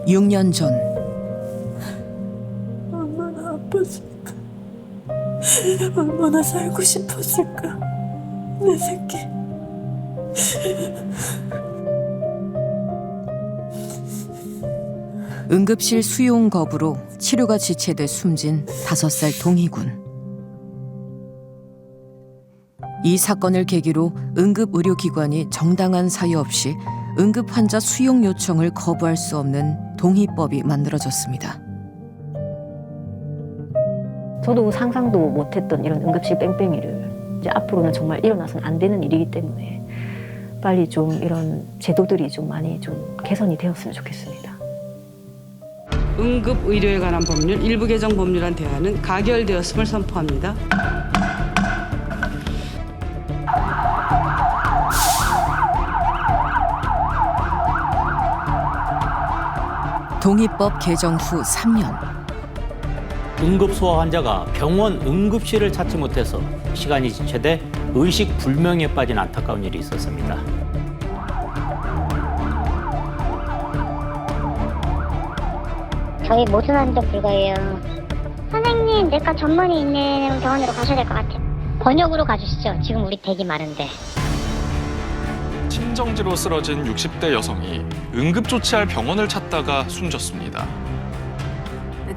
6년 전 얼마나 아팠을까. 얼마나 살고 싶었을까. 내 새끼. 응급실 수용 거부로 치료가 지체돼 숨진 5살 동희군. 이 사건을 계기로 응급의료기관이 정당한 사유 없이 응급 환자 수용 요청을 거부할 수 없는 동희법이 만들어졌습니다. 저도 상상도 못했던 이런 응급실 뺑뺑이를 이제 앞으로는 정말 일어나서는 안 되는 일이기 때문에 빨리 좀 이런 제도들이 좀 많이 좀 개선이 되었으면 좋겠습니다. 응급의료에 관한 법률 일부 개정 법률안 대안은 가결되었음을 선포합니다. 동희법 개정 후 3년. 응급소아 환자가 병원 응급실을 찾지 못해서 시간이 지체돼 의식불명에 빠진 안타까운 일이 있었습니다. 저희 모든 환자 불가해요. 선생님, 내과 전문의 있는 병원으로 가셔야 될 것 같아요. 번역으로 가주시죠. 지금 우리 대기 많은데. 심정지로 쓰러진 60대 여성이 응급조치할 병원을 찾다가 숨졌습니다.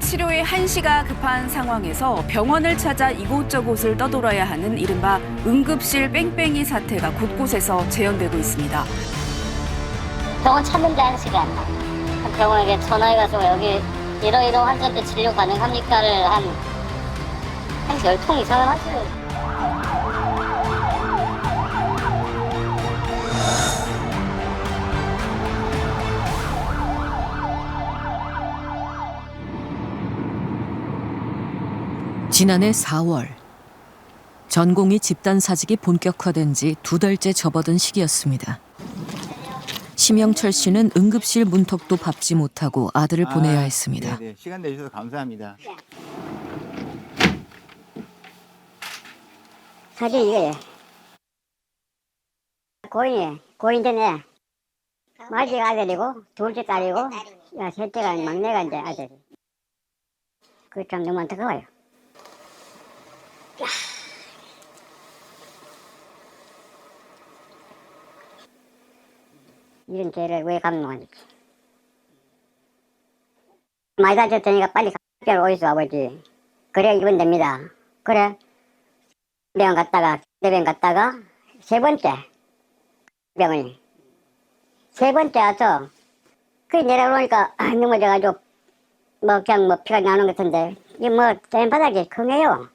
치료에 한시가 급한 상황에서 병원을 찾아 이곳저곳을 떠돌아야 하는 이른바 응급실 뺑뺑이 사태가 곳곳에서 재현되고 있습니다. 병원 찾는데 한시간. 병원에 전화해가지고 여기 이러이러 환자한테 진료 가능합니까를 한 10통 이상을 하시고. 지난해 4월 전공의 집단 사직이 본격화된 지 2달째 접어든 시기였습니다. 심영철 씨는 응급실 문턱도 밟지 못하고 아들을 보내야 했습니다. 네네. 시간 내주셔서 감사합니다. 사실 이게 고인되네. 마지막 아들이고 둘째 딸이고 셋째가 막내가 이제 아들. 그게 참 너무 안타까워요. 이런 죄를 왜 감당하는지. 많이 다쳤으니까 빨리 가게로 오이소 아버지. 그래야 입원 됩니다. 그래. 병원 갔다가 대병 갔다가 세 번째 병원이 세 번째 와서 그 내려오니까 넘어져가지고 뭐 그냥 뭐 피가 나오는 것 같은데 이게 뭐 뗏바닥이坑해요.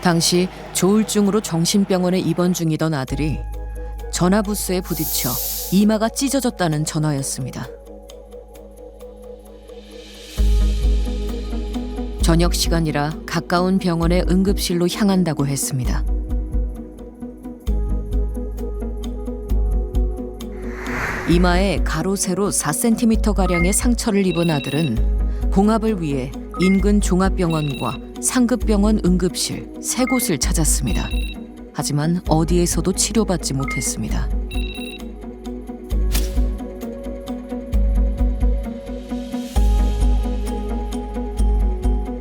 당시 조울증으로 정신병원에 입원 중이던 아들이 전화부스에 부딪혀 이마가 찢어졌다는 전화였습니다. 저녁 시간이라 가까운 병원의 응급실로 향한다고 했습니다. 이마에 가로 세로 4cm가량의 상처를 입은 아들은 봉합을 위해 인근 종합병원과 상급병원 응급실 3곳을 찾았습니다. 하지만 어디에서도 치료받지 못했습니다.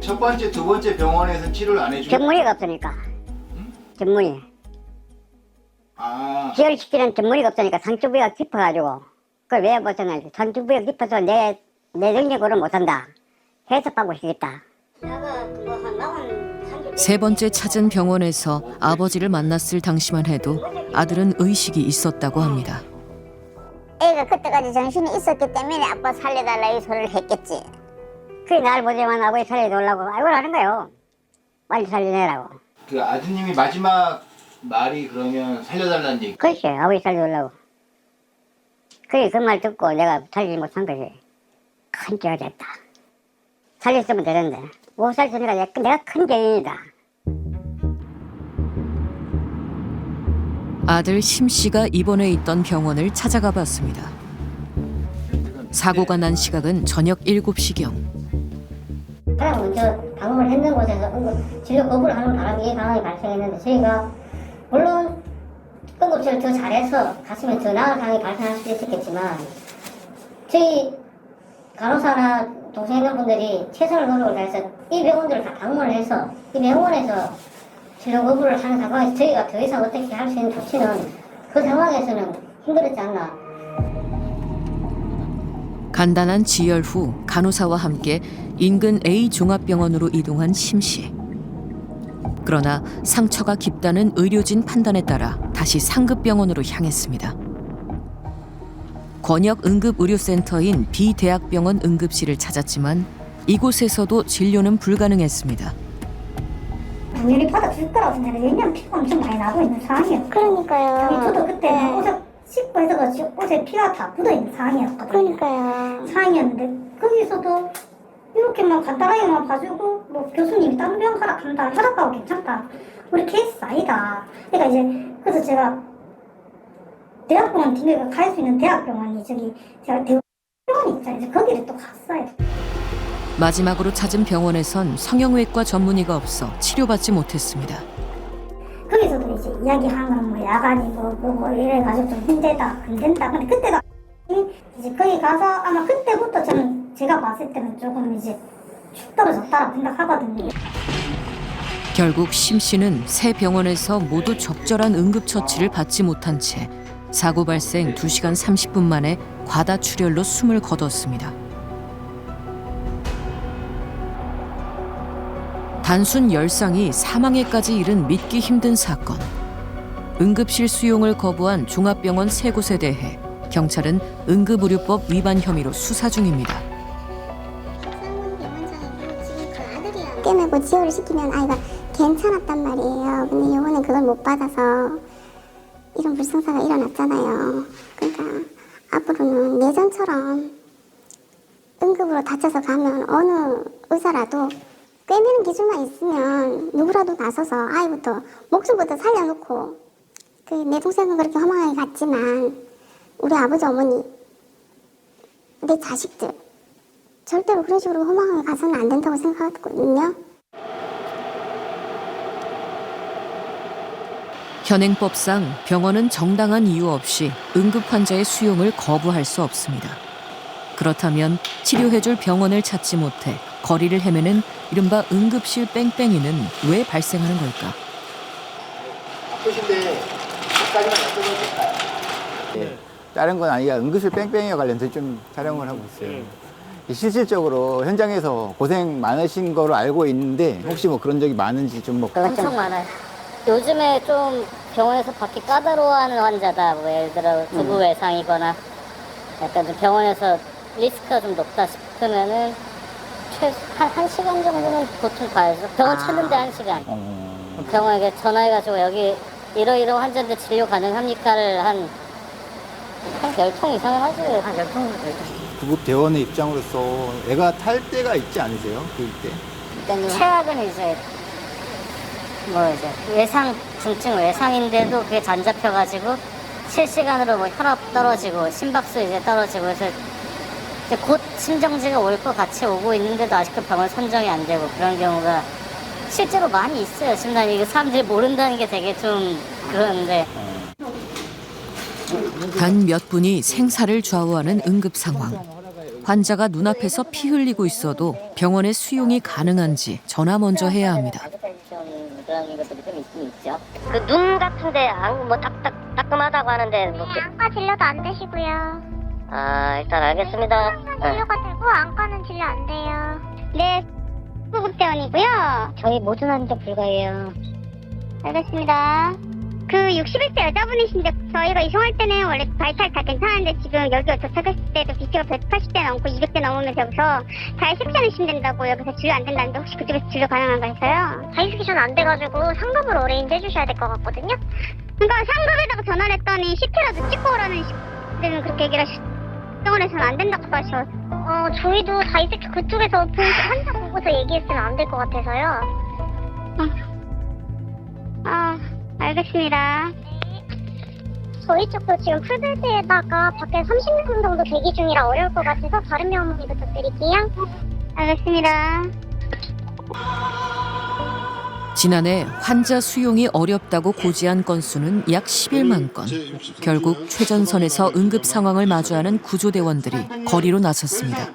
첫 번째, 두 번째 병원에서 치료를 안 해주고 전문의가 없으니까. 전문의. 기혈시키는 전문의가 없으니까 상처 부위가 깊어가지고 그걸 왜 벗어나지? 상처 부위가 깊어서 내 능력으로 못한다. 해석하고 싶겠다. 3번째 찾은 병원에서 아버지를 만났을 당시만 해도 아들은 의식이 있었다고 합니다. 애가 그때까지 정신이 있었기 때문에 아빠 살려달라 이 소리를 했겠지. 그래 날 보자마자 아버지 살려달라고 알고 하는 거예요. 빨리 살려내라고. 그 아드님이 마지막 말이 그러면 살려달라는 얘기. 그렇지. 아버지 살려달라고. 그래 그 말 듣고 내가 살리지 못한 거지. 큰 죄가 됐다. 살렸으면 되는데 못 살렸으니까 내가 큰 죄인이다. 아들 심 씨가 입원해 있던 병원을 찾아가 봤습니다. 사고가 난 시각은 저녁 7시경. 가장 먼저 방문을 했는 곳에서 진료 거부를 하는 바람에 이 상황이 발생했는데 저희가 물론 응급처치를 더 잘해서 갔으면 더 나은 상황이 발생할 수도 있었겠지만 저희 간호사나 동생분들이 최선을 노력을 다해서 이 병원들을 다 방문을 해서 이 병원에서 치료 거부를 하는 상황에서 저희가 더 이상 어떻게 할 수 있는 조치는 그 상황에서는 힘들었지 않나. 간단한 지혈 후 간호사와 함께 인근 A 종합병원으로 이동한 심 씨. 그러나 상처가 깊다는 의료진 판단에 따라 다시 상급병원으로 향했습니다. 권역 응급의료센터인 B대학병원 응급실을 찾았지만 이곳에서도 진료는 불가능했습니다. 당연히 받아줄 거라고 생각해요. 왜냐면 피가 엄청 많이 나고 있는 상황이에요. 그러니까요. 저도 그때 옷을 씻고 해서 옷에 피가 다 묻어있는 상황이었거든요. 그러니까요. 상황이었는데 거기서도 이렇게만 간단하게만 봐주고 뭐 교수님이 다른 병원 가라 한다 허락하고 괜찮다. 우리 케이스 아니다. 그러니까 이제 그래서 제가 대학병원 팀에 갈 수 있는 대학병원이 저기 제가 대학병원이 있잖아요. 이제 거기를 또 갔어요. 마지막으로 찾은 병원에선 성형외과 전문의가 없어 치료받지 못했습니다. 거기서도 이제 이야기하는 건 뭐 야간이 뭐 이래가지고 좀 힘들다 안 된다. 근데 그때도 이제 거기 가서 아마 그때부터 저는 제가 봤을 때는 조금 이제 축 떨어졌다고 생각하거든요. 결국 심 씨는 새 병원에서 모두 적절한 응급처치를 받지 못한 채 사고 발생 2시간 30분 만에 과다출혈로 숨을 거뒀습니다. 단순 열상이 사망에까지 이른 믿기 힘든 사건. 응급실 수용을 거부한 종합병원 3곳에 대해 경찰은 응급의료법 위반 혐의로 수사 중입니다. 깨매고 지혈을 시키면 아이가 괜찮았단 말이에요. 근데 이번에 그걸 못 받아서 이런 불상사가 일어났잖아요. 그러니까 앞으로는 예전처럼 응급으로 다쳐서 가면 어느 의사라도 꿰매는 기준만 있으면 누구라도 나서서 아이부터 목숨부터 살려놓고 내 동생은 그렇게 허망하게 갔지만 우리 아버지 어머니 내 자식들 절대로 그런 식으로 허망하게 가서는 안 된다고 생각하거든요. 현행법상 병원은 정당한 이유 없이 응급 환자의 수용을 거부할 수 없습니다. 그렇다면 치료해줄 병원을 찾지 못해 거리를 헤매는 이른바 응급실 뺑뺑이는 왜 발생하는 걸까? 아프신데 여기까지만 여쭤봐도 될까요? 네. 다른 건 아니라 응급실 뺑뺑이와 관련해서 좀 촬영을 하고 있어요. 실질적으로 현장에서 고생 많으신 거로 알고 있는데 혹시 뭐 그런 적이 많은지 좀 뭐. 엄청 많아요. 요즘에 좀 병원에서 받기 까다로워하는 환자다. 뭐 예를 들어 두부 외상이거나 약간 좀 병원에서 리스크가 좀 높다 싶으면은 한 시간 정도는 보통 봐야죠. 병원 찾는데 1시간. 병원에 전화해가지고 여기 이러이러 환자인데 진료 가능합니까를 한 10통 이상은 하지. 한 10통. 구급대원의 입장으로서 애가 탈 때가 있지 않으세요? 그럴 때? 일단 최악은 이제 외상, 중증 외상인데도 그게 안 잡혀가지고 실시간으로 뭐 혈압 떨어지고 심박수 이제 떨어지고 해서 이제 곧 심정지가 올 것 같이 오고 있는데도 아직도 병원 선정이 안 되고 그런 경우가 실제로 많이 있어요. 지금 난 이거 사람들이 모른다는 게 되게 좀 그러는데. 단 몇 분이 생사를 좌우하는 응급 상황. 환자가 눈앞에서 피 흘리고 있어도 병원에 수용이 가능한지 전화 먼저 해야 합니다. 그런 것들이 좀 있긴 있죠. 그 눈 같은데 뭐 따끔하다고 하는데 뭐. 안과 진료도 안 되시고요. 일단 알겠습니다. 진료가 되고 안과는 진료 안 돼요. 네, 구급대원이고요. 저희 모든 환자 불가해요. 알겠습니다. 그 61세 여자분이신데 저희가 이송할 때는 원래 바이탈 다 괜찮은데 지금 여기 도착했을 때도 BP가 180대 넘고 200대 넘으면 여기서 다이섹션을 된다고 여기서 진료 안 된다는데 혹시 그쪽에서 진료 가능한가 해서요. 다이섹션 안 돼가지고 상급으로 어레인지 해주셔야 될 것 같거든요. 그러니까 상급에다가 전화를 했더니 CT라도 찍고 오라는 데는 그렇게 얘기를 병원에서는 안 된다고 하셔. 저희도 다이섹션 그쪽에서 환자 보고서 얘기했으면 안 될 것 같아서요. 알겠습니다. 저희 쪽도 지금 풀베드에다가 밖에 30명 정도 대기 중이라 어려울 것 같아서 다른 병원 부탁드릴게요. 알겠습니다. 지난해 환자 수용이 어렵다고 고지한 건수는 약 11만 건. 결국 최전선에서 응급 상황을 마주하는 구조대원들이 거리로 나섰습니다.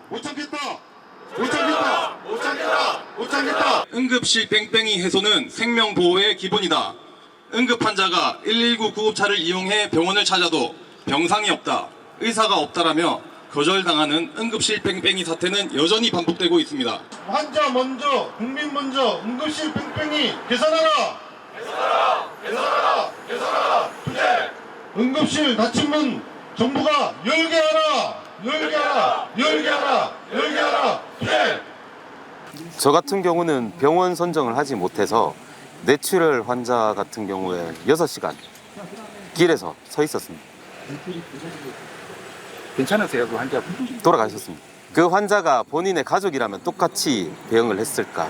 응급실 뺑뺑이 해소는 생명보호의 기본이다. 응급 환자가 119 구급차를 이용해 병원을 찾아도 병상이 없다, 의사가 없다라며 거절당하는 응급실 뺑뺑이 사태는 여전히 반복되고 있습니다. 환자 먼저, 국민 먼저, 응급실 뺑뺑이 개선하라! 개선하라! 투쟁! 응급실 닫힌 문 정부가 열게 하라! 투쟁! 저 같은 경우는 병원 선정을 하지 못해서 뇌출혈 환자 같은 경우에 6시간 길에서 서 있었습니다. 괜찮으세요, 그 환자? 돌아가셨습니다. 그 환자가 본인의 가족이라면 똑같이 대응을 했을까?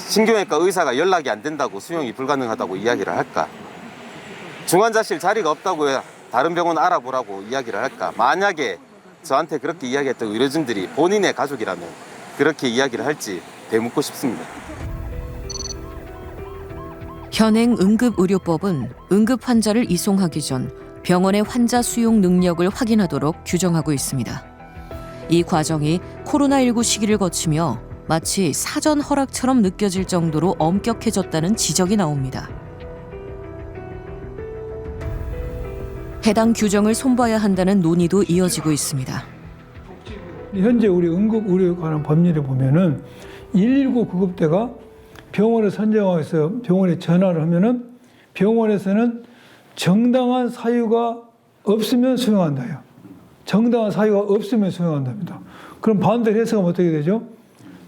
신경외과 의사가 연락이 안 된다고 수용이 불가능하다고 이야기를 할까? 중환자실 자리가 없다고 다른 병원 알아보라고 이야기를 할까? 만약에 저한테 그렇게 이야기했던 의료진들이 본인의 가족이라면 그렇게 이야기를 할지 되묻고 싶습니다. 현행 응급의료법은 응급 환자를 이송하기 전 병원의 환자 수용 능력을 확인하도록 규정하고 있습니다. 이 과정이 코로나19 시기를 거치며 마치 사전 허락처럼 느껴질 정도로 엄격해졌다는 지적이 나옵니다. 해당 규정을 손봐야 한다는 논의도 이어지고 있습니다. 현재 우리 응급의료에 관한 법률에 보면은 119 구급대가 병원을 선정해서 병원에 전화를 하면은 병원에서는 정당한 사유가 없으면 수용한다요. 정당한 사유가 없으면 수용한답니다. 그럼 반대로 해석하면 어떻게 되죠?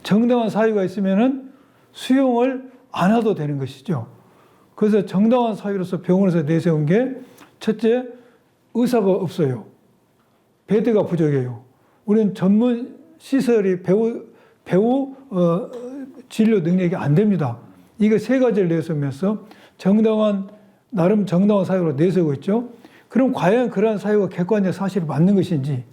정당한 사유가 있으면은 수용을 안 해도 되는 것이죠. 그래서 정당한 사유로서 병원에서 내세운 게 첫째, 의사가 없어요. 베드가 부족해요. 우리는 전문 시설이 배우 진료 능력이 안 됩니다. 이거 세 가지를 내세우면서 나름 정당한 사유로 내세우고 있죠. 그럼 과연 그러한 사유가 객관적 사실이 맞는 것인지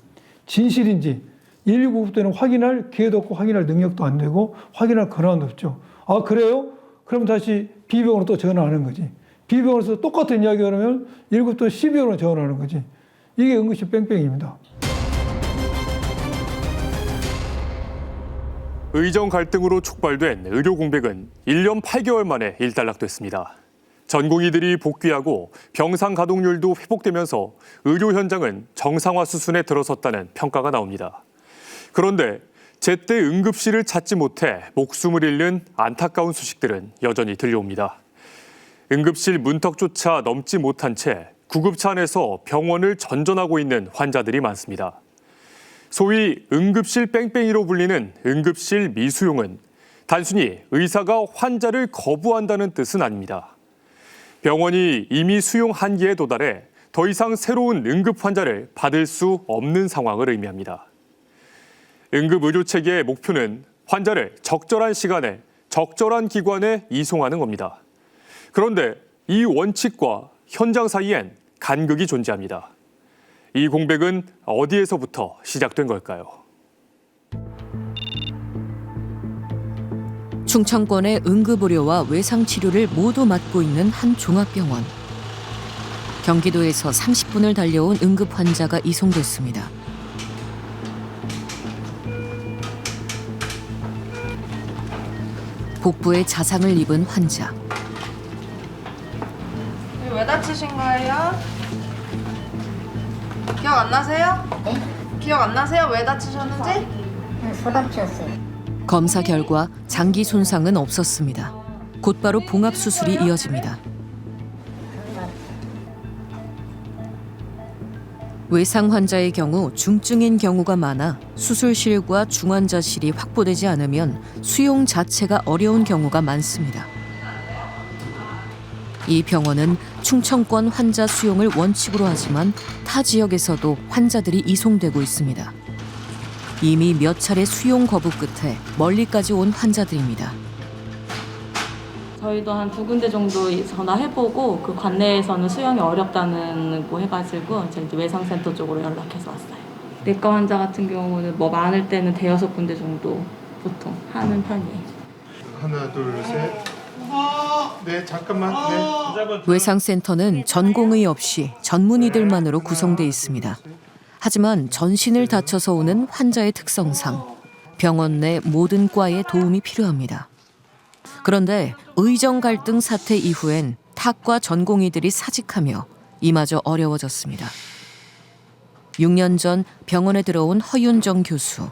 진실인지 119 때는 확인할 기회도 없고 확인할 능력도 안 되고 확인할 권한도 없죠. 아 그래요? 그럼 다시 B병원으로 또 전화하는 거지. B병원에서 똑같은 이야기를 하면 119 또 C병원으로 전화하는 거지. 이게 응급실 뺑뺑이입니다. 의정 갈등으로 촉발된 의료 공백은 1년 8개월 만에 일단락됐습니다. 전공의들이 복귀하고 병상 가동률도 회복되면서 의료 현장은 정상화 수순에 들어섰다는 평가가 나옵니다. 그런데 제때 응급실을 찾지 못해 목숨을 잃는 안타까운 소식들은 여전히 들려옵니다. 응급실 문턱조차 넘지 못한 채 구급차 안에서 병원을 전전하고 있는 환자들이 많습니다. 소위 응급실 뺑뺑이로 불리는 응급실 미수용은 단순히 의사가 환자를 거부한다는 뜻은 아닙니다. 병원이 이미 수용 한계에 도달해 더 이상 새로운 응급 환자를 받을 수 없는 상황을 의미합니다. 응급의료체계의 목표는 환자를 적절한 시간에 적절한 기관에 이송하는 겁니다. 그런데 이 원칙과 현장 사이엔 간극이 존재합니다. 이 공백은 어디에서부터 시작된 걸까요? 충청권의 응급의료와 외상치료를 모두 맡고 있는 한 종합병원. 경기도에서 30분을 달려온 응급 환자가 이송됐습니다. 복부에 자상을 입은 환자. 왜 다치신 거예요? 기억 안 나세요? 네? 기억 안 나세요? 왜 다치셨는지? 소다치였어요. 검사 결과 장기 손상은 없었습니다. 곧바로 봉합 수술이 이어집니다. 외상 환자의 경우 중증인 경우가 많아 수술실과 중환자실이 확보되지 않으면 수용 자체가 어려운 경우가 많습니다. 이 병원은 충청권 환자 수용을 원칙으로 하지만 타 지역에서도 환자들이 이송되고 있습니다. 이미 몇 차례 수용 거부 끝에 멀리까지 온 환자들입니다. 저희도 한 2군데 정도 전화해보고 그 관내에서는 수용이 어렵다는 거 해가지고 저희 외상센터 쪽으로 연락해서 왔어요. 내과 환자 같은 경우는 뭐 많을 때는 5-6군데 정도 보통 하는 편이에요. 하나, 둘, 셋. 네, 잠깐만. 네. 외상센터는 전공의 없이 전문의들만으로 구성돼 있습니다. 하지만 전신을 다쳐서 오는 환자의 특성상 병원 내 모든 과의 도움이 필요합니다. 그런데 의정 갈등 사태 이후엔 타과 전공의들이 사직하며 이마저 어려워졌습니다. 6년 전 병원에 들어온 허윤정 교수.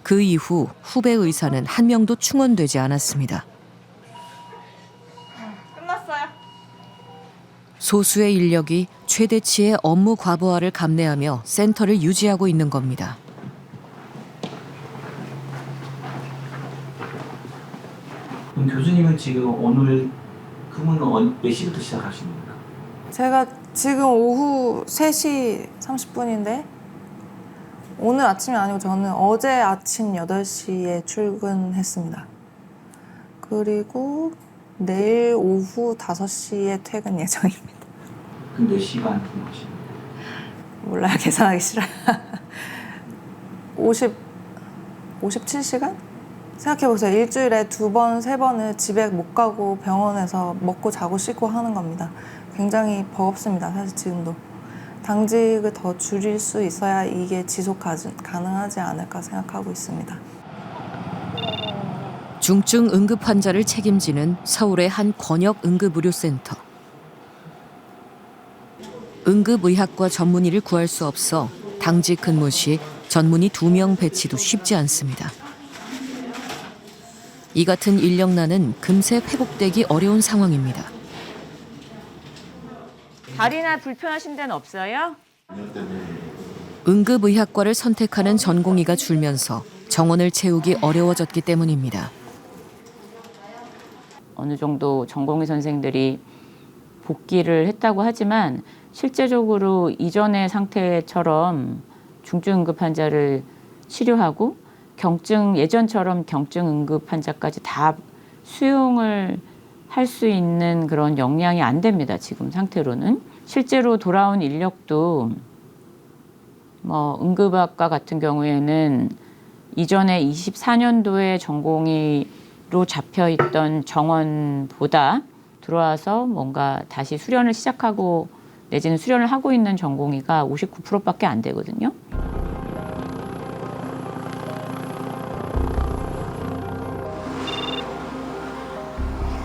그 이후 후배 의사는 한 명도 충원되지 않았습니다. 끝났어요. 소수의 인력이 최대치의 업무 과부하를 감내하며 센터를 유지하고 있는 겁니다. 그럼 교수님은 지금 오늘 근무는 몇 시부터 시작하시는 거예요? 제가 지금 오후 3시 30분인데 오늘 아침이 아니고 저는 어제 아침 8시에 출근했습니다. 그리고 내일 오후 5시에 퇴근 예정입니다. 그럼 몇 시간 근무하시는 거예요? 몰라요. 계산하기 싫어요. 57시간? 생각해보세요. 일주일에 2번, 3번을 집에 못 가고 병원에서 먹고 자고 씻고 하는 겁니다. 굉장히 버겁습니다. 사실 지금도. 당직을 더 줄일 수 있어야 이게 지속 가능하지 않을까 생각하고 있습니다. 중증 응급 환자를 책임지는 서울의 한 권역 응급의료센터. 응급의학과 전문의를 구할 수 없어 당직 근무 시 전문의 2명 배치도 쉽지 않습니다. 이 같은 인력난은 금세 회복되기 어려운 상황입니다. 다리나 불편하신 데는 없어요? 응급의학과를 선택하는 전공의가 줄면서 정원을 채우기 어려워졌기 때문입니다. 어느 정도 전공의 선생들이 복귀를 했다고 하지만 실제적으로 이전의 상태처럼 중증 응급 환자를 치료하고 예전처럼 경증 응급 환자까지 다 수용을 할 수 있는 그런 역량이 안 됩니다. 지금 상태로는. 실제로 돌아온 인력도 응급학과 같은 경우에는 이전에 24년도에 전공의로 잡혀있던 정원보다 들어와서 뭔가 다시 수련을 시작하고 내지는 수련을 하고 있는 전공의가 59%밖에 안 되거든요.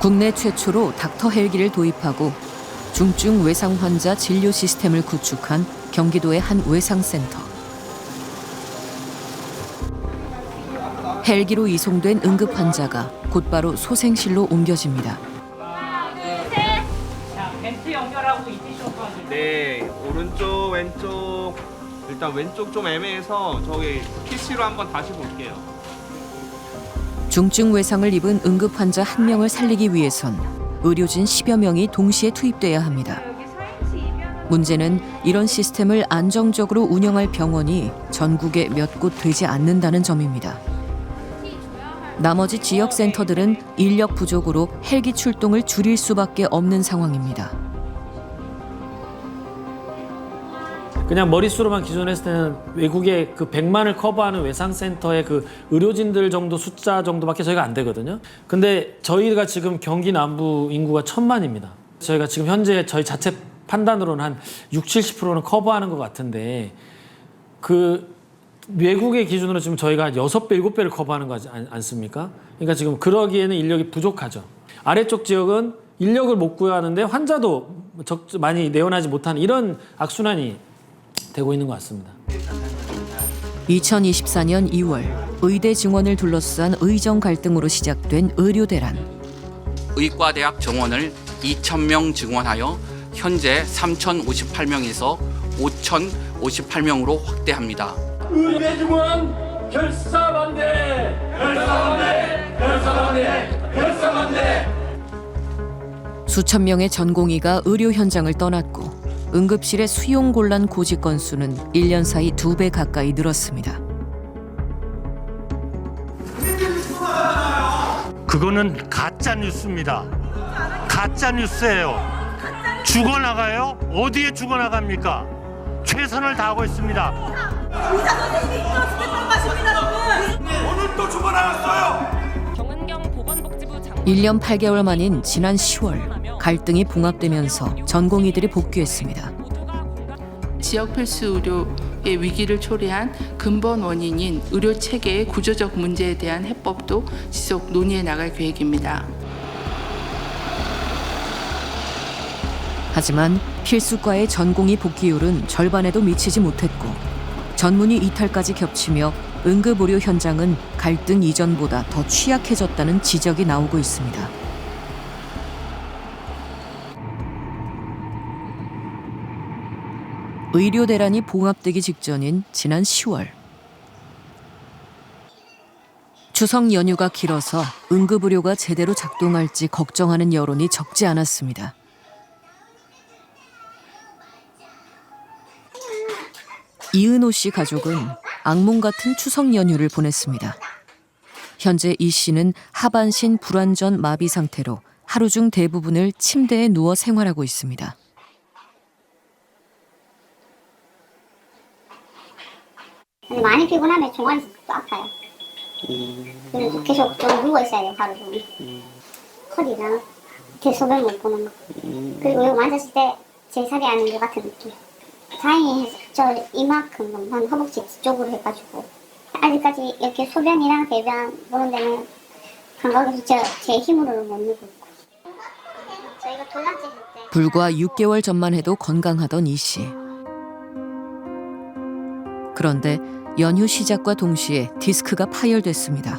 국내 최초로 닥터 헬기를 도입하고 중증 외상 환자 진료 시스템을 구축한 경기도의 한 외상센터. 헬기로 이송된 응급 환자가 곧바로 소생실로 옮겨집니다. 벤트 연결하고 있으셔서. 네, 오른쪽, 왼쪽. 일단 왼쪽 좀 애매해서 저기 PC로 한번 다시 볼게요. 중증 외상을 입은 응급 환자 1명을 살리기 위해선 의료진 10여 명이 동시에 투입돼야 합니다. 문제는 이런 시스템을 안정적으로 운영할 병원이 전국에 몇 곳 되지 않는다는 점입니다. 나머지 지역 센터들은 인력 부족으로 헬기 출동을 줄일 수밖에 없는 상황입니다. 그냥 머릿수로만 기준했을 때는 외국의 그 100만을 커버하는 외상센터의 그 의료진들 정도 숫자 정도밖에 저희가 안 되거든요. 근데 저희가 지금 경기 남부 인구가 1000만입니다. 저희가 지금 현재 저희 자체 판단으로는 한 60-70%는 커버하는 것 같은데 그 외국의 기준으로 지금 저희가 6배, 7배를 커버하는 거 않습니까? 그러니까 지금 그러기에는 인력이 부족하죠. 아래쪽 지역은 인력을 못 구하는데 환자도 많이 내원하지 못하는 이런 악순환이 되고 있는 것 같습니다. 2024년 2월 의대 증원을 둘러싼 의정 갈등으로 시작된 의료대란. 의과대학 정원을 2,000명 증원하여 현재 3,058명에서 5,058명으로 확대합니다. 의대 증원 결사반대! 결사반대! 결사반대! 결사반대! 수천 명의 전공의가 의료 현장을 떠났고 응급실의 수용 곤란 고지 건수는 1년 사이 2배 가까이 늘었습니다. 그거는 가짜 뉴스입니다. 가짜 뉴스예요. 죽어나가요? 어디에 죽어나갑니까? 최선을 다하고 있습니다. 의사 선생님이 또 죽겠다고 하십니다. 오늘 또 죽어나갔어요. 정은경 보건복지부 1년 8개월 만인 지난 10월 갈등이 봉합되면서 전공의들이 복귀했습니다. 지역 필수 의료의 위기를 초래한 근본 원인인 의료 체계의 구조적 문제에 대한 해법도 지속 논의해 나갈 계획입니다. 하지만 필수과의 전공의 복귀율은 절반에도 미치지 못했고 전문의 이탈까지 겹치며 응급의료 현장은 갈등 이전보다 더 취약해졌다는 지적이 나오고 있습니다. 의료 대란이 봉합되기 직전인 지난 10월. 추석 연휴가 길어서 응급의료가 제대로 작동할지 걱정하는 여론이 적지 않았습니다. 이은호 씨 가족은 악몽 같은 추석 연휴를 보냈습니다. 현재 이 씨는 하반신 불완전 마비 상태로 하루 중 대부분을 침대에 누워 생활하고 있습니다. 많이 피곤하면 종아리 또 아파요. 그래서 계속 좀 누워 있어야 돼요, 하루 종일. 허리랑 대소변 못 보는 거. 그리고 이거 만졌을 때 제 살이 아닌 것 같은 느낌. 다행히 저 이만큼 한 허벅지 뒤쪽으로 해가지고 아직까지 이렇게 소변이랑 배변 보는 데는 감각에서 제 힘으로는 못 누고 있고. 저희가 돌란지 할 때 불과 6개월 전만 해도 건강하던 이 씨. 그런데 연휴 시작과 동시에 디스크가 파열됐습니다.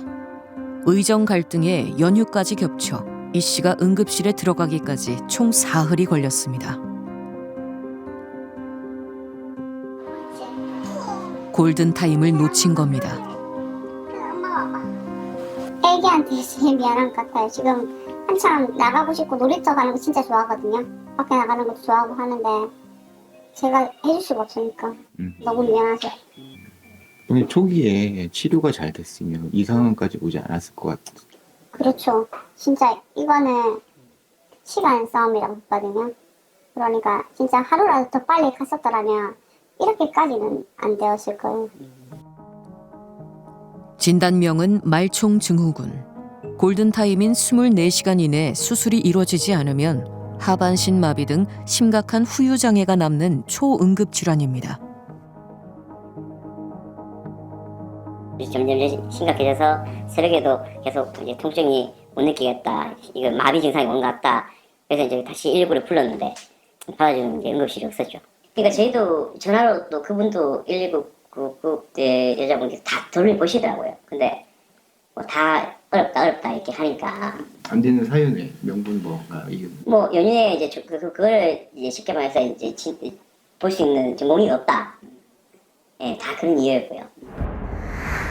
의정 갈등에 연휴까지 겹쳐 이 씨가 응급실에 들어가기까지 총 사흘이 걸렸습니다. 골든타임을 놓친 겁니다. 애기한테 제일 미안한 것 같아요. 지금 한참 나가고 싶고 놀이터 가는 거 진짜 좋아하거든요. 밖에 나가는 것도 좋아하고 하는데 제가 해줄 수가 없으니까 너무 미안하죠. 근데 초기에 치료가 잘 됐으면 이 상황까지 오지 않았을 것 같아요. 그렇죠. 진짜 이거는 시간 싸움이라고 했거든요. 그러니까 진짜 하루라도 더 빨리 갔었더라면 이렇게까지는 안 되었을 거예요. 진단명은 말총 증후군. 골든타임인 24시간 이내 수술이 이루어지지 않으면 하반신 마비 등 심각한 후유장애가 남는 초응급 질환입니다. 점점 심각해져서 새벽에도 계속 이제 통증이 못 느끼겠다. 이거 마비 증상이 온 것 같다. 그래서 이제 다시 119를 불렀는데 받아주는 이제 응급실이 없었죠. 그러니까 저희도 전화로 또 그분도 119 여자분께서 다 돌려보시더라고요. 근데 뭐 다 어렵다 이렇게 하니까 안 되는 사연의 명분 뭐가 이유? 뭐 연휴에 이제 그걸 이제 쉽게 말해서 이제 볼 수 있는 전공의가 없다. 예, 다 그런 이유였고요.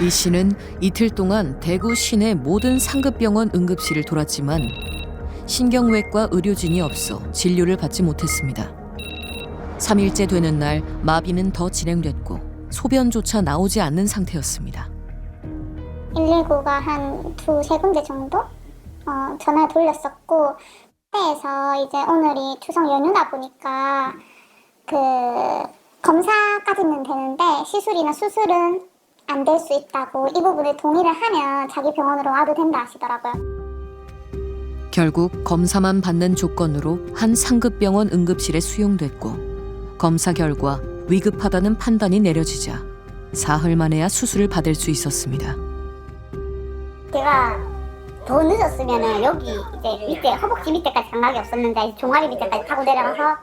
이 씨는 이틀 동안 대구 시내 모든 상급병원 응급실을 돌았지만 신경외과 의료진이 없어 진료를 받지 못했습니다. 3일째 되는 날 마비는 더 진행됐고 소변조차 나오지 않는 상태였습니다. 119가 한 두세 군데 정도 전화 돌렸었고 그래서 이제 오늘이 추석 연휴다 보니까 그 검사까지는 되는데 시술이나 수술은 안 될 수 있다고 이 부분에 동의를 하면 자기 병원으로 와도 된다 하시더라고요. 결국 검사만 받는 조건으로 한 상급병원 응급실에 수용됐고 검사 결과 위급하다는 판단이 내려지자 사흘 만에야 수술을 받을 수 있었습니다. 제가 더 늦었으면 여기 이제 밑에 허벅지 밑에까지 감각이 없었는데 종아리 밑에까지 타고 내려가서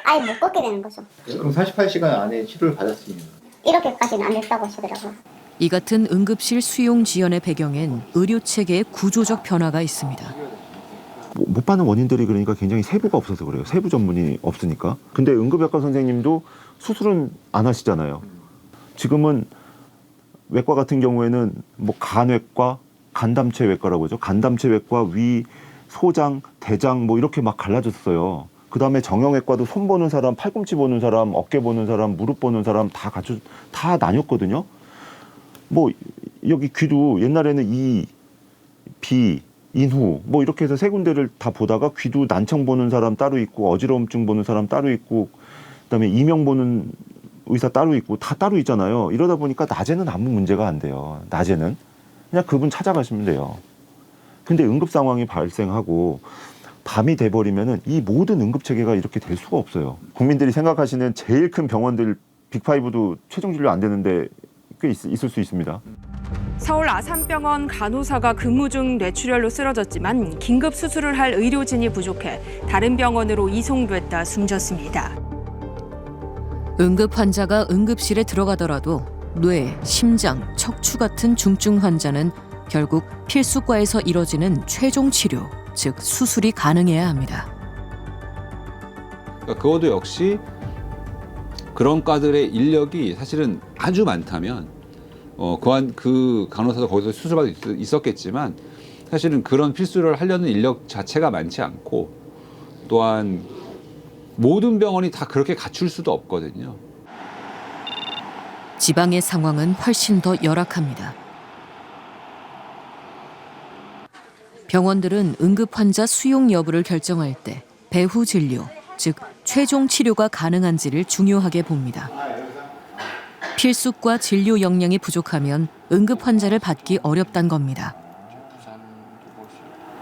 아예 못 걷게 되는 거죠. 그럼 48시간 안에 치료를 받았으면 이렇게까지는 안 됐다고 하시더라고요. 이 같은 응급실 수용 지연의 배경엔 의료 체계의 구조적 변화가 있습니다. 못 받는 원인들이 그러니까 굉장히 세부가 없어서 그래요. 세부 전문이 없으니까. 근데 응급외과 선생님도 수술은 안 하시잖아요. 지금은 외과 같은 경우에는 뭐 간외과, 간담체외과라고 하죠. 간담체외과, 위, 소장, 대장 뭐 이렇게 막 갈라졌어요. 그 다음에 정형외과도 손 보는 사람, 팔꿈치 보는 사람, 어깨 보는 사람, 무릎 보는 사람 다 나뉘었거든요. 뭐 여기 귀도 옛날에는 이, 비, 인후 뭐 이렇게 해서 세 군데를 다 보다가 귀도 난청 보는 사람 따로 있고 어지러움증 보는 사람 따로 있고 그다음에 이명 보는 의사 따로 있고 다 따로 있잖아요. 이러다 보니까 낮에는 아무 문제가 안 돼요. 낮에는 그냥 그분 찾아가시면 돼요. 근데 응급 상황이 발생하고 밤이 돼버리면은 이 모든 응급 체계가 이렇게 될 수가 없어요. 국민들이 생각하시는 제일 큰 병원들 빅5도 최종 진료 안 되는데 꽤 있을 수 있습니다. 서울 아산병원 간호사가 근무 중 뇌출혈로 쓰러졌지만 긴급 수술을 할 의료진이 부족해 다른 병원으로 이송됐다 숨졌습니다. 응급 환자가 응급실에 들어가더라도 뇌, 심장, 척추 같은 중증 환자는 결국 필수과에서 이뤄지는 최종 치료, 즉 수술이 가능해야 합니다. 그러니까 그것도 역시 그런 과들의 인력이 사실은 아주 많다면 그 간호사도 거기서 수술받을 수 있었겠지만 사실은 그런 필수를 하려는 인력 자체가 많지 않고 또한 모든 병원이 다 그렇게 갖출 수도 없거든요. 지방의 상황은 훨씬 더 열악합니다. 병원들은 응급 환자 수용 여부를 결정할 때 배후 진료, 즉 최종 치료가 가능한지를 중요하게 봅니다. 필수과 진료 역량이 부족하면 응급 환자를 받기 어렵단 겁니다.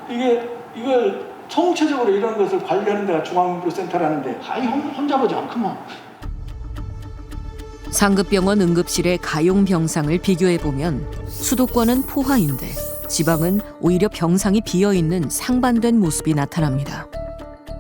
이걸 총체적으로 이런 것을 관리하는 데가 중앙응급센터라는데 아이 혼자 보지 않구만. 상급병원 응급실의 가용 병상을 비교해보면 수도권은 포화인데 지방은 오히려 병상이 비어있는 상반된 모습이 나타납니다.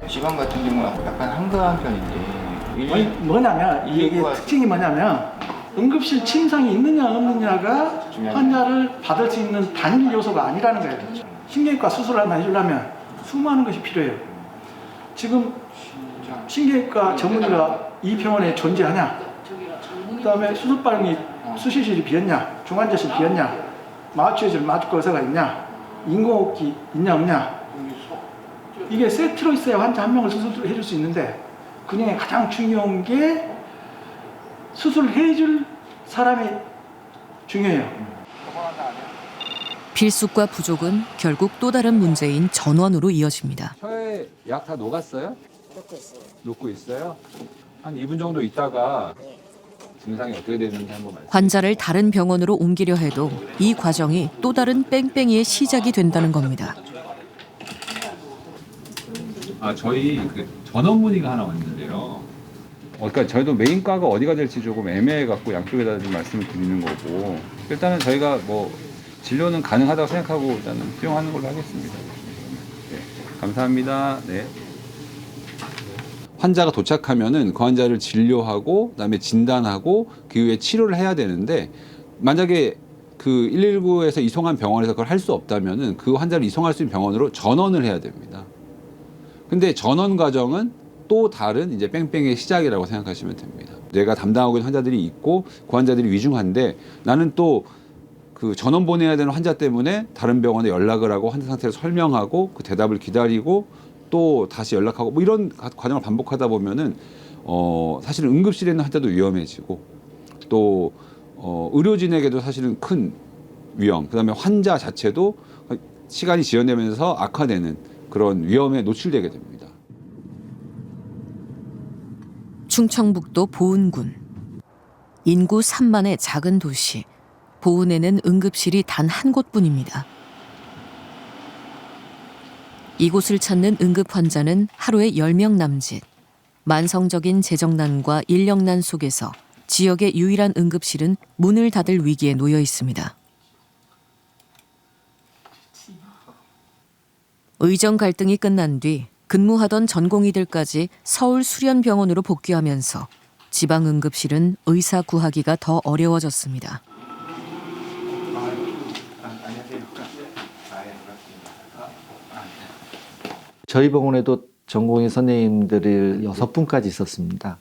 지방 같은 경우는 약간 한가한 편인데 아니, 뭐냐면 이게 특징이 뭐냐면 응급실 침상이 있느냐 없느냐가 환자를 받을 수 있는 단일 요소가 아니라는 거예요. 신경외과 수술을 해주려면 수많은 것이 필요해요. 지금 신경외과 전문의가 이 병원에 존재하냐? 그다음에 수술방이 수시실이 비었냐? 중환자실 비었냐? 마취해줄 마취과 의사가 있냐? 인공호흡기 있냐 없냐? 이게 세트로 있어야 환자 한 명을 수술을 해줄 수 있는데 그 중에 가장 중요한 게 수술을 해줄 사람이 중요해요. 필수과 부족은 결국 또 다른 문제인 전원으로 이어집니다. 혀에 약 다 녹았어요? 녹고 있어요? 한 2분 정도 있다가 증상이 어떻게 되는지 한번 말씀해 주세요. 환자를 다른 병원으로 옮기려 해도 이 과정이 또 다른 뺑뺑이의 시작이 된다는 겁니다. 저희 그 전원 문의가 하나 왔는데요. 그러니까 저희도 메인과가 어디가 될지 조금 애매해갖고 양쪽에다 좀 말씀을 드리는 거고 일단은 저희가 뭐 진료는 가능하다고 생각하고 일단은 수용하는 걸로 하겠습니다. 네, 감사합니다. 네. 환자가 도착하면은 그 환자를 진료하고 그다음에 진단하고 그 이후에 치료를 해야 되는데 만약에 그 119에서 이송한 병원에서 그걸 할 수 없다면은 그 환자를 이송할 수 있는 병원으로 전원을 해야 됩니다. 근데 전원 과정은 또 다른 이제 뺑뺑이의 시작이라고 생각하시면 됩니다. 내가 담당하고 있는 환자들이 있고 그 환자들이 위중한데 나는 또 그 전원 보내야 되는 환자 때문에 다른 병원에 연락을 하고 환자 상태를 설명하고 그 대답을 기다리고 또 다시 연락하고 뭐 이런 과정을 반복하다 보면은 사실은 응급실에 있는 환자도 위험해지고 또 의료진에게도 사실은 큰 위험, 그다음에 환자 자체도 시간이 지연되면서 악화되는 그런 위험에 노출되게 됩니다. 충청북도 보은군. 인구 3만의 작은 도시. 보은에는 응급실이 단 한 곳뿐입니다. 이곳을 찾는 응급 환자는 하루에 10명 남짓. 만성적인 재정난과 인력난 속에서 지역의 유일한 응급실은 문을 닫을 위기에 놓여 있습니다. 의정 갈등이 끝난 뒤 근무하던 전공의들까지 서울 수련병원으로 복귀하면서 지방 응급실은 의사 구하기가 더 어려워졌습니다. 저희 병원에도 전공의 선생님들이 6분까지 있었습니다.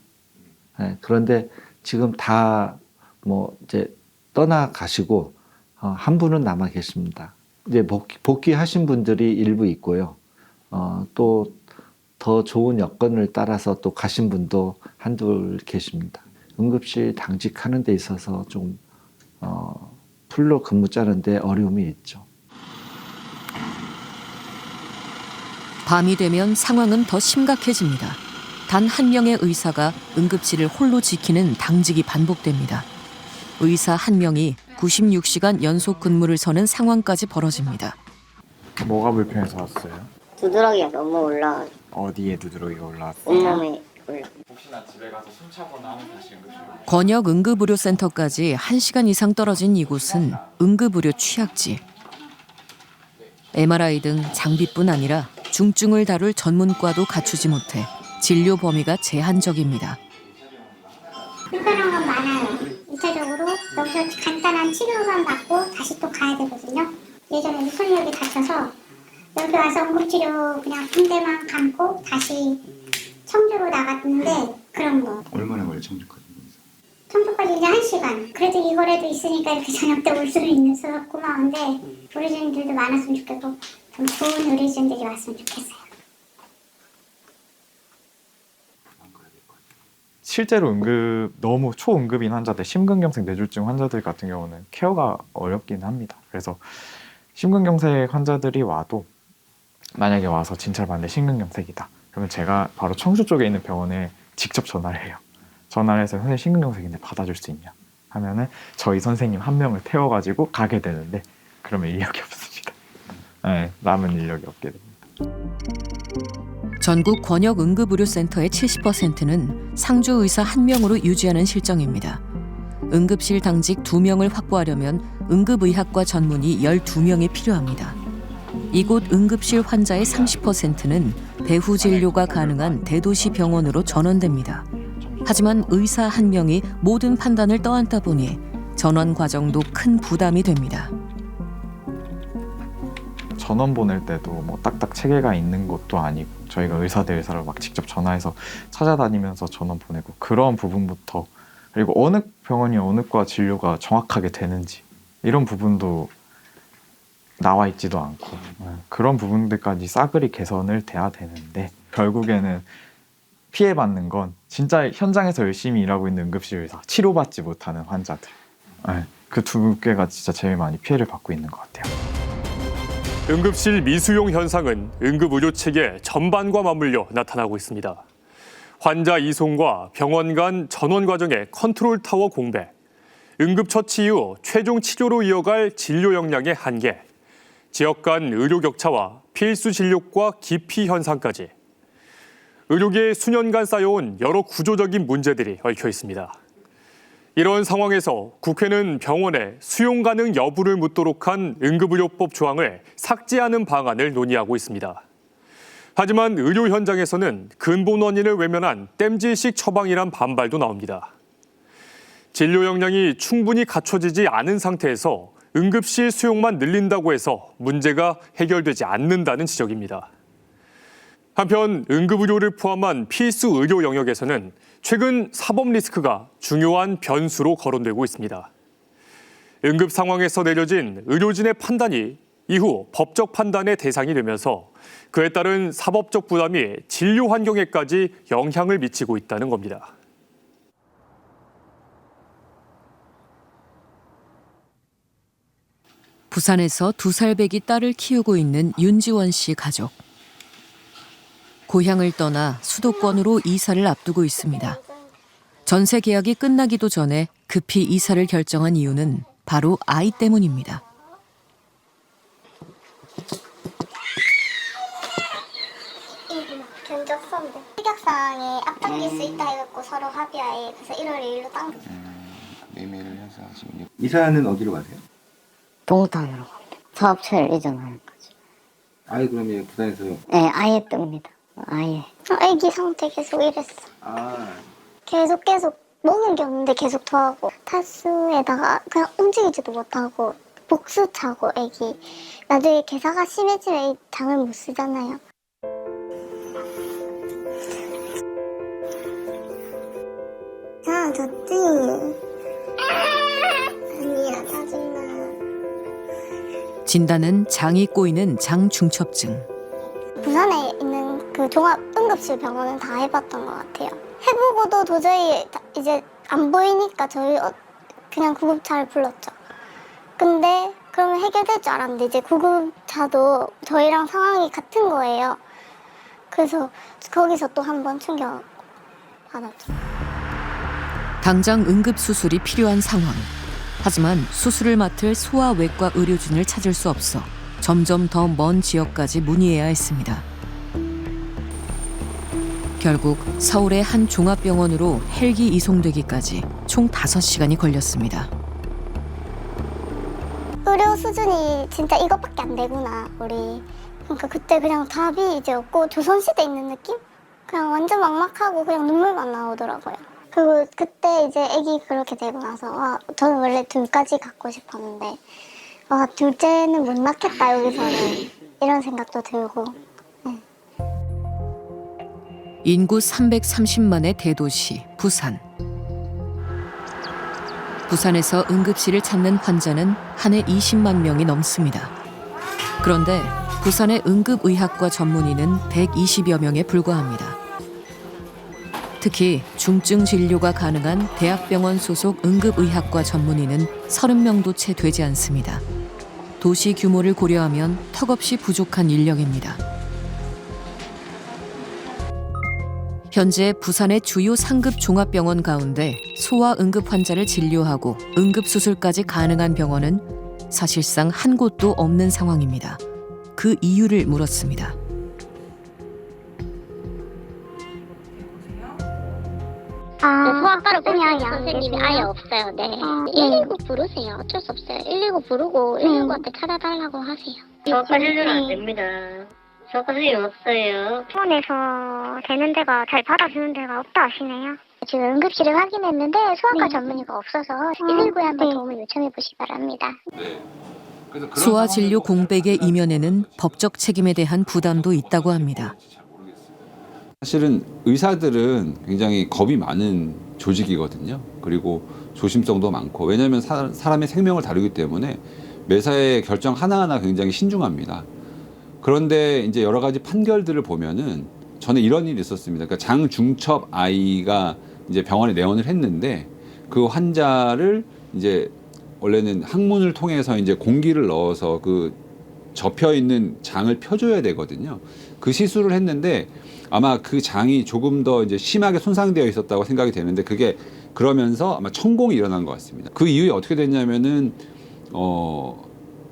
네, 그런데 지금 다 뭐 이제 떠나가시고 한 분은 남아 계십니다. 이제 복귀하신 분들이 일부 있고요. 또 더 좋은 여건을 따라서 또 가신 분도 한둘 계십니다. 응급실 당직하는 데 있어서 좀 풀로 근무 짜는데 어려움이 있죠. 밤이 되면 상황은 더 심각해집니다. 단 한 명의 의사가 응급실을 홀로 지키는 당직이 반복됩니다. 의사 한 명이 96시간 연속 근무를 서는 상황까지 벌어집니다. 뭐가 불편해서 왔어요? 두드러기가 너무 올라와. 어디에 두드러기가 올라왔어요? 온몸에 올라. 혹시나 집에 가서 숨차거나 하면 다시 응급실로. 권역 응급의료센터까지 1시간 이상 떨어진 이곳은 응급의료 취약지. MRI 등 장비뿐 아니라 중증을 다룰 전문과도 갖추지 못해 진료 범위가 제한적입니다. 불편한 건 많아요. 일차적으로 여기서 간단한 치료만 받고 다시 또 가야 되거든요. 예전에 손이 여기 다쳐서 여기 와서 응급치료 그냥 붕대만 감고 다시 청주로 나갔는데 그런 거. 얼마나 걸려 청주까지? 청주까지 이제 1시간. 그래도 이거라도 있으니까 이렇게 저녁 때 올 수는 있어서 고마운데 의료진들도 많았으면 좋겠고 좀 좋은 의료진들이 왔으면 좋겠어요. 실제로 너무 초응급인 환자들, 심근경색 뇌졸중 환자들 같은 경우는 케어가 어렵긴 합니다. 그래서 심근경색 환자들이 와도 만약에 와서 진찰 받는데 심근경색이다. 그러면 제가 바로 청주 쪽에 있는 병원에 직접 전화를 해요. 전화를 해서 선생님 심근경색인데 받아줄 수 있냐 하면은 저희 선생님 한 명을 태워가지고 가게 되는데 그러면 인력이 없습니다. 네, 남은 인력이 없게 됩니다. 전국 권역 응급의료센터의 70%는 상주 의사 1명으로 유지하는 실정입니다. 응급실 당직 2명을 확보하려면 응급의학과 전문의 12명이 필요합니다. 이곳 응급실 환자의 30%는 배후 진료가 가능한 대도시 병원으로 전원됩니다. 하지만 의사 1명이 모든 판단을 떠안다 보니 전원 과정도 큰 부담이 됩니다. 전원 보낼 때도 뭐 딱딱 체계가 있는 것도 아니고 저희가 의사 대 의사를 막 직접 전화해서 찾아다니면서 전원 보내고 그런 부분부터 그리고 어느 병원이 어느 과 진료가 정확하게 되는지 이런 부분도 나와 있지도 않고 그런 부분들까지 싸그리 개선을 돼야 되는데 결국에는 피해받는 건 진짜 현장에서 열심히 일하고 있는 응급실 의사, 치료받지 못하는 환자들 그 두 개가 진짜 제일 많이 피해를 받고 있는 것 같아요. 응급실 미수용 현상은 응급의료체계 전반과 맞물려 나타나고 있습니다. 환자 이송과 병원 간 전원 과정의 컨트롤타워 공백, 응급처치 이후 최종 치료로 이어갈 진료 역량의 한계, 지역 간 의료 격차와 필수 진료과 기피 현상까지 의료계에 수년간 쌓여온 여러 구조적인 문제들이 얽혀 있습니다. 이런 상황에서 국회는 병원에 수용 가능 여부를 묻도록 한 응급의료법 조항을 삭제하는 방안을 논의하고 있습니다. 하지만 의료 현장에서는 근본 원인을 외면한 땜질식 처방이란 반발도 나옵니다. 진료 역량이 충분히 갖춰지지 않은 상태에서 응급실 수용만 늘린다고 해서 문제가 해결되지 않는다는 지적입니다. 한편 응급의료를 포함한 필수 의료 영역에서는 최근 사법 리스크가 중요한 변수로 거론되고 있습니다. 응급 상황에서 내려진 의료진의 판단이 이후 법적 판단의 대상이 되면서 그에 따른 사법적 부담이 진료 환경에까지 영향을 미치고 있다는 겁니다. 부산에서 2살배기 딸을 키우고 있는 윤지원 씨 가족. 고향을 떠나 수도권으로 이사를 앞두고 있습니다. 전세 계약이 끝나기도 전에 급히 이사를 결정한 이유는 바로 아이 때문입니다. 견적서인데 식약사항이 앞당길 수 있다 해갖고 서로 합의하에 그래서 1월 2일로 당겨. 매매를 해서 지금 이사는 어디로 가세요? 동탄으로 갑니다. 사업체를 이전하는 거죠. 아예 그러면 부산에서요? 네, 아예 뜹니다. 아예. 애기 상태 계속 이랬어. 계속 먹는 게 없는데 계속 토하고 타스에다가 그냥 움직이지도 못하고 복수 차고 애기. 나중에 괴사가 심해지면 장을 못 쓰잖아요. 자, 좋지. 아니야, 짜증나. 진단은 장이 꼬이는 장중첩증. 부산에 있는 그 종합 응급실 병원은 다 해봤던 것 같아요. 해보고도 도저히 이제 안 보이니까 저희 그냥 구급차를 불렀죠. 근데 그러면 해결될 줄 알았는데 이제 구급차도 저희랑 상황이 같은 거예요. 그래서 거기서 또 한 번 충격 받았죠. 당장 응급수술이 필요한 상황. 하지만 수술을 맡을 소아외과 의료진을 찾을 수 없어 점점 더 먼 지역까지 문의해야 했습니다. 결국 서울의 한 종합병원으로 헬기 이송되기까지 총 5시간이 걸렸습니다. 의료 수준이 진짜 이것밖에 안 되구나, 우리. 그러니까 그때 그냥 답이 이제 없고 조선시대에 있는 느낌? 그냥 완전 막막하고 그냥 눈물만 나오더라고요. 그리고 그때 이제 아기 그렇게 되고 나서 저는 원래 둘까지 갖고 싶었는데 둘째는 못 낳겠다 여기서는 이런 생각도 들고. 인구 330만의 대도시 부산. 부산에서 응급실을 찾는 환자는 한 해 20만 명이 넘습니다. 그런데 부산의 응급의학과 전문의는 120여 명에 불과합니다. 특히 중증 진료가 가능한 대학병원 소속 응급의학과 전문의는 30명도 채 되지 않습니다. 도시 규모를 고려하면 턱없이 부족한 인력입니다. 현재 부산의 주요 상급 종합병원 가운데 소아 응급 환자를 진료하고 응급수술까지 가능한 병원은 사실상 한 곳도 없는 상황입니다. 그 이유를 물었습니다. 소아과를 그냥 선생님이 아예 없어요. 네. 119 부르세요. 어쩔 수 없어요. 119 부르고 119한테 찾아달라고 하세요. 소아과 진료는 안 됩니다. 소아과 선생님 없어요. 병원에서 되는 데가 잘 받아주는 데가 없다 하시네요. 지금 응급실을 확인했는데 소아과 전문의가 없어서 119에 한번 도움을 요청해 보시기 바랍니다. 소아 진료 공백의 이면에는 법적 책임에 대한 부담도 있다고 합니다. 사실은 의사들은 굉장히 겁이 많은 조직이거든요. 그리고 조심성도 많고, 왜냐하면 사람의 생명을 다루기 때문에 매사의 결정 하나하나 굉장히 신중합니다. 그런데 이제 여러 가지 판결들을 보면은 저는 이런 일이 있었습니다. 그러니까 장중첩 아이가 이제 병원에 내원을 했는데 그 환자를 이제 원래는 항문을 통해서 이제 공기를 넣어서 그 접혀 있는 장을 펴줘야 되거든요. 그 시술을 했는데 아마 그 장이 조금 더 이제 심하게 손상되어 있었다고 생각이 되는데 그게 그러면서 아마 천공이 일어난 것 같습니다. 그 이후에 어떻게 됐냐면은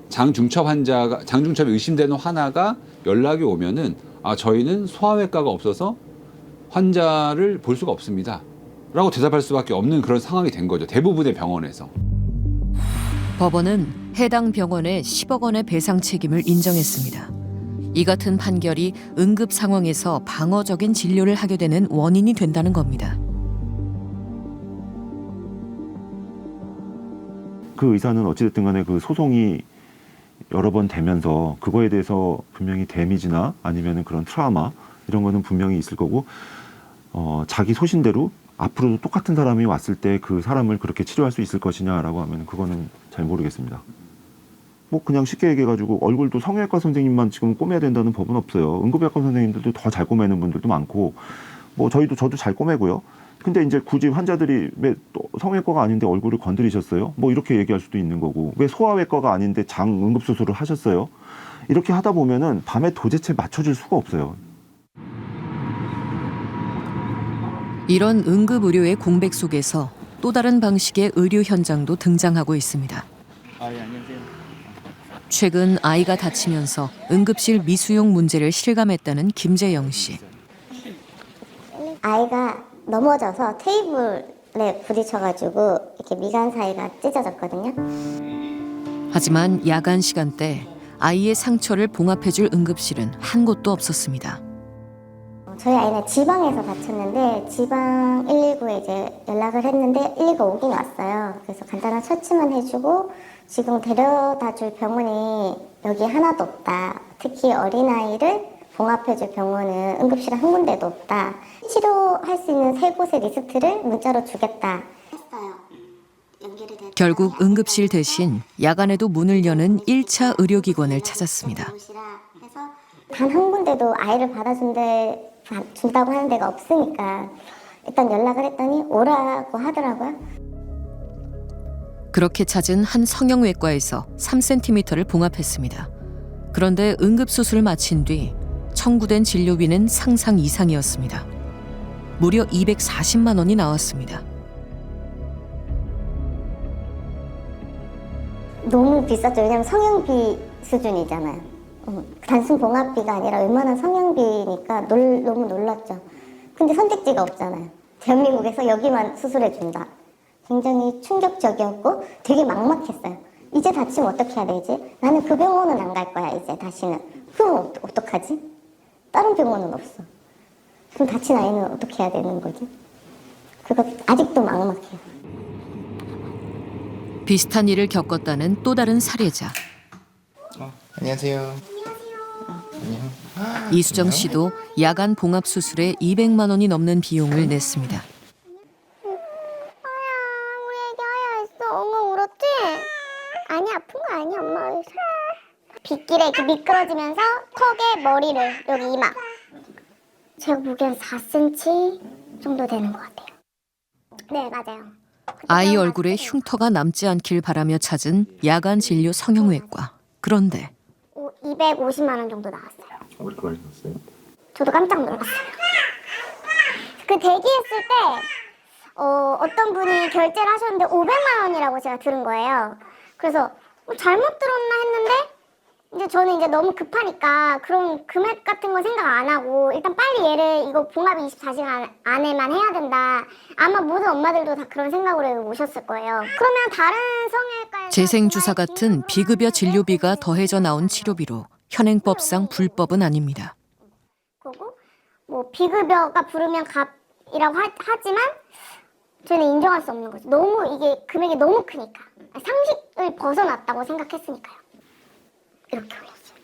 장중첩이 의심되는 환자가 연락이 오면은 저희는 소아외과가 없어서 환자를 볼 수가 없습니다. 라고 대답할 수밖에 없는 그런 상황이 된 거죠. 대부분의 병원에서. 법원은 해당 병원에 10억 원의 배상 책임을 인정했습니다. 이 같은 판결이 응급 상황에서 방어적인 진료를 하게 되는 원인이 된다는 겁니다. 그 의사는 어찌됐든 간에 그 소송이 여러 번 되면서 그거에 대해서 분명히 데미지나 아니면은 그런 트라우마 이런 거는 분명히 있을 거고 자기 소신대로 앞으로도 똑같은 사람이 왔을 때 그 사람을 그렇게 치료할 수 있을 것이냐라고 하면 그거는 잘 모르겠습니다. 뭐 그냥 쉽게 얘기해가지고 얼굴도 성형외과 선생님만 지금 꼬매야 된다는 법은 없어요. 응급의학과 선생님들도 더 잘 꼬매는 분들도 많고 뭐 저도 잘 꼬매고요. 근데 이제 굳이 환자들이 왜 또 성형외과가 아닌데 얼굴을 건드리셨어요? 뭐 이렇게 얘기할 수도 있는 거고 왜 소아외과가 아닌데 장 응급수술을 하셨어요? 이렇게 하다 보면은 밤에 도대체 맞춰줄 수가 없어요. 이런 응급의료의 공백 속에서 또 다른 방식의 의료 현장도 등장하고 있습니다. 안녕하세요. 최근 아이가 다치면서 응급실 미수용 문제를 실감했다는 김재영 씨. 아이가 넘어져서 테이블에 부딪혀가지고 이렇게 미간 사이가 찢어졌거든요. 하지만 야간 시간대 아이의 상처를 봉합해줄 응급실은 한 곳도 없었습니다. 저희 아이는 지방에서 다쳤는데 지방 119에 이제 연락을 했는데 119가 오긴 왔어요. 그래서 간단한 처치만 해주고 지금 데려다줄 병원이 여기 하나도 없다. 특히 어린아이를 봉합해줄 병원은 응급실 한 군데도 없다. 치료할 수 있는 3곳의 리스트를 문자로 주겠다. 결국 응급실 대신 야간에도 문을 여는 1차 의료기관을 찾았습니다. 단 한 군데도 아이를 준다고 하는 데가 없으니까 일단 연락을 했더니 오라고 하더라고요. 그렇게 찾은 한 성형외과에서 3cm를 봉합했습니다. 그런데 응급수술을 마친 뒤 청구된 진료비는 상상 이상이었습니다. 무려 240만 원이 나왔습니다. 너무 비쌌죠. 왜냐면 성형비 수준이잖아요. 단순 봉합비가 아니라 웬만한 성형비니까 너무 놀랐죠. 근데 선택지가 없잖아요. 대한민국에서 여기만 수술해준다. 굉장히 충격적이었고 되게 막막했어요. 이제 다치면 어떻게 해야 되지? 나는 그 병원은 안 갈 거야 이제 다시는. 그럼 어떡하지? 다른 병원은 없어. 그럼 다친 아이는 어떻게 해야 되는 거지? 그거 아직도 막막해요. 비슷한 일을 겪었다는 또 다른 사례자. 안녕하세요. 이수정 씨도 야간 봉합 수술에 200만 원이 넘는 비용을 냈습니다. 엉엉 울었지? 아니 아픈 거 아니야 엄마. 빗길에 이렇게 미끄러지면서 턱에 머리를 여기 이마. 제가 보기엔 4cm 정도 되는 것 같아요. 네 맞아요. 아이 얼굴에 흉터가 남지 않길 바라며 찾은 야간 진료 성형외과. 그런데 250만 원 정도 나왔어요. 왜 이렇게 많이 났어요? 저도 깜짝 놀랐어요. 그 대기했을 때 어떤 분이 결제를 하셨는데 500만 원이라고 제가 들은 거예요. 그래서 잘못 들었나 했는데 이제 저는 이제 너무 급하니까 그런 금액 같은 거 생각 안 하고 일단 빨리 얘를 이거 봉합 24시간 안에만 해야 된다. 아마 모든 엄마들도 다 그런 생각으로 오셨을 거예요. 그러면 다른 성형외과에서 재생주사 같은 비급여 진료비가 더해져 나온 치료비로 현행법상 불법은 아닙니다. 거고 뭐 비급여가 부르면 값이라고 하지만 저는 인정할 수 없는 거죠. 너무 이게 금액이 너무 크니까. 상식을 벗어났다고 생각했으니까요. 이렇게 올렸어요.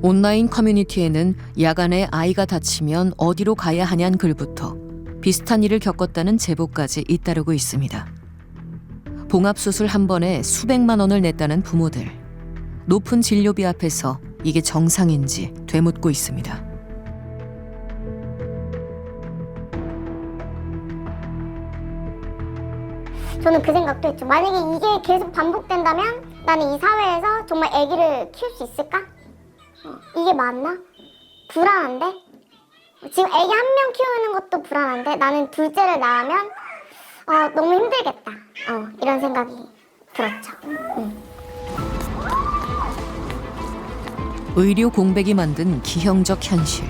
온라인 커뮤니티에는 야간에 아이가 다치면 어디로 가야 하냐는 글부터 비슷한 일을 겪었다는 제보까지 잇따르고 있습니다. 봉합수술 한 번에 수백만 원을 냈다는 부모들. 높은 진료비 앞에서 이게 정상인지 되묻고 있습니다. 저는 그 생각도 했죠. 만약에 이게 계속 반복된다면 나는 이 사회에서 정말 아기를 키울 수 있을까? 이게 맞나? 불안한데? 지금 아기 한 명 키우는 것도 불안한데 나는 둘째를 낳으면 너무 힘들겠다. 이런 생각이 들었죠. 의료 공백이 만든 기형적 현실.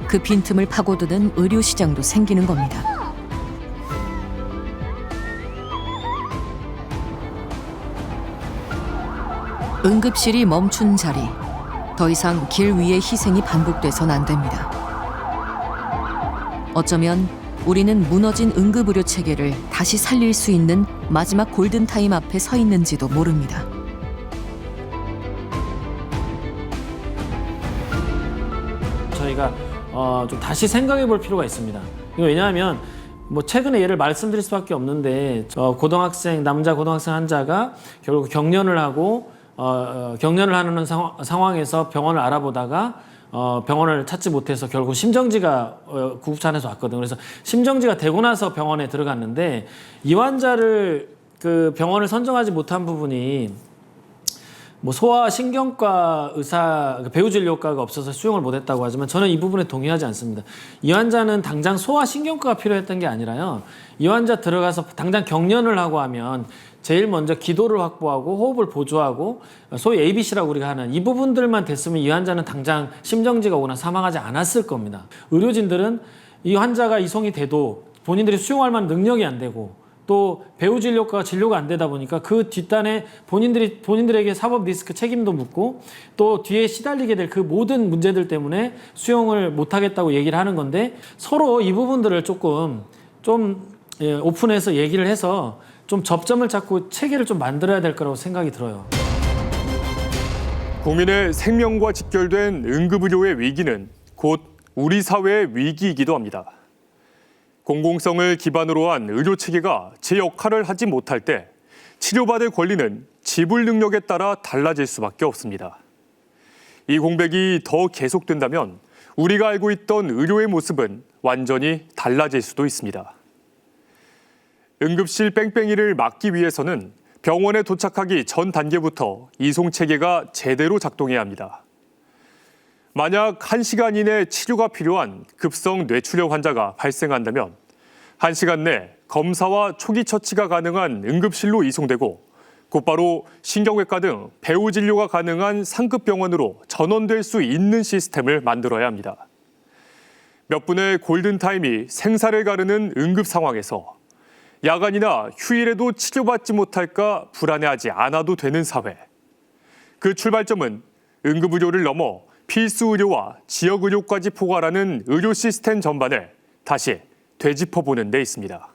그 빈틈을 파고드는 의료 시장도 생기는 겁니다. 응급실이 멈춘 자리. 더 이상 길 위의 희생이 반복돼선 안 됩니다. 어쩌면 우리는 무너진 응급의료 체계를 다시 살릴 수 있는 마지막 골든타임 앞에 서 있는지도 모릅니다. 저희가 좀 다시 생각해 볼 필요가 있습니다. 이거 왜냐하면 뭐 최근에 예를 말씀드릴 수밖에 없는데 남자 고등학생 환자가 결국 경련을 하고 경련을 하는 상황에서 병원을 알아보다가 병원을 찾지 못해서 결국 심정지가 구급차 안에서 왔거든요. 그래서 심정지가 되고 나서 병원에 들어갔는데 이 환자를 그 병원을 선정하지 못한 부분이 뭐 소아신경과 의사, 배우진료과가 없어서 수용을 못했다고 하지만 저는 이 부분에 동의하지 않습니다. 이 환자는 당장 소아신경과가 필요했던 게 아니라요. 이 환자 들어가서 당장 경련을 하고 하면 제일 먼저 기도를 확보하고 호흡을 보조하고 소위 ABC라고 우리가 하는 이 부분들만 됐으면 이 환자는 당장 심정지가 오거나 사망하지 않았을 겁니다. 의료진들은 이 환자가 이송이 돼도 본인들이 수용할 만한 능력이 안 되고 또 배우진료과가 진료가 안 되다 보니까 그 뒷단에 본인들에게 사법 리스크 책임도 묻고 또 뒤에 시달리게 될 그 모든 문제들 때문에 수용을 못하겠다고 얘기를 하는 건데 서로 이 부분들을 조금 좀 오픈해서 얘기를 해서 좀 접점을 찾고 체계를 좀 만들어야 될 거라고 생각이 들어요. 국민의 생명과 직결된 응급의료의 위기는 곧 우리 사회의 위기이기도 합니다. 공공성을 기반으로 한 의료체계가 제 역할을 하지 못할 때 치료받을 권리는 지불 능력에 따라 달라질 수밖에 없습니다. 이 공백이 더 계속된다면 우리가 알고 있던 의료의 모습은 완전히 달라질 수도 있습니다. 응급실 뺑뺑이를 막기 위해서는 병원에 도착하기 전 단계부터 이송체계가 제대로 작동해야 합니다. 만약 1시간 이내 치료가 필요한 급성 뇌출혈 환자가 발생한다면 1시간 내 검사와 초기 처치가 가능한 응급실로 이송되고 곧바로 신경외과 등 배후 진료가 가능한 상급 병원으로 전원될 수 있는 시스템을 만들어야 합니다. 몇 분의 골든타임이 생사를 가르는 응급 상황에서 야간이나 휴일에도 치료받지 못할까 불안해하지 않아도 되는 사회. 그 출발점은 응급의료를 넘어 필수 의료와 지역 의료까지 포괄하는 의료 시스템 전반을 다시 되짚어보는 데 있습니다.